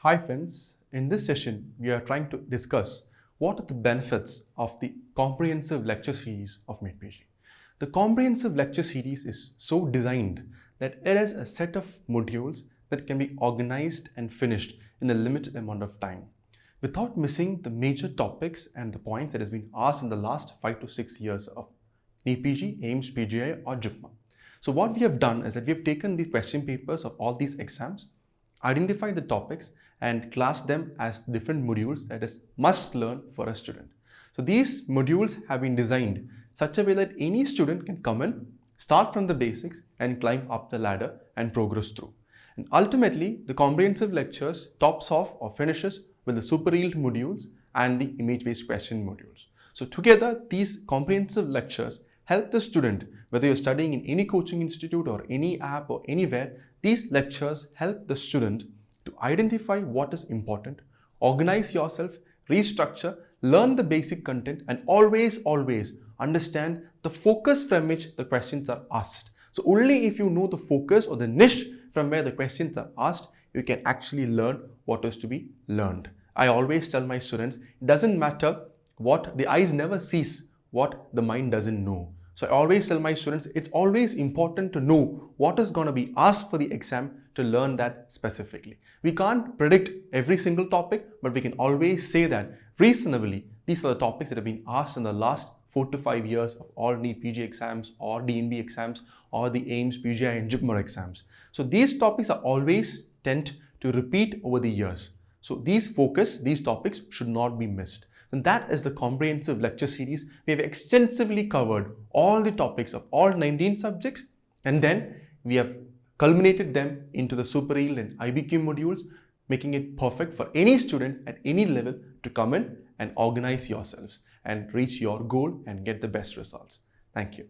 Hi friends, in this session we are trying to discuss what are the benefits of the comprehensive lecture series of Medpg. The comprehensive lecture series is so designed that it is a set of modules that can be organized and finished in a limited amount of time without missing the major topics and the points that has been asked in the last 5 to 6 years of NEET-PG, AIMS, PGI or JIPMA. So what we have done is that we have taken the question papers of all these exams, identified the topics and classed them as different modules that is must learn for a student. So these modules have been designed such a way that any student can come in, start from the basics and climb up the ladder and progress through. And ultimately, the comprehensive lectures tops off or finishes with the super yield modules and the image-based question modules. So together, these comprehensive lectures help the student, whether you're studying in any coaching institute or any app or anywhere, these lectures help the student to identify what is important, organize yourself, restructure, learn the basic content and always understand the focus from which the questions are asked. So only if you know the focus or the niche from where the questions are asked, you can actually learn what is to be learned. I always tell my students, it doesn't matter what the eyes never sees, what the mind doesn't know. So I always tell my students, it's always important to know what is going to be asked for the exam to learn that specifically. We can't predict every single topic, but we can always say that reasonably, these are the topics that have been asked in the last 4 to 5 years of all NEET-PG exams or DNB exams or the AIMS, PGI and JIPMA exams. So these topics are always tend to repeat over the years. So these topics should not be missed. And that is the comprehensive lecture series. We have extensively covered all the topics of all 19 subjects and then we have culminated them into the super yield and IBQ modules, making it perfect for any student at any level to come in and organize yourselves and reach your goal and get the best results. Thank you.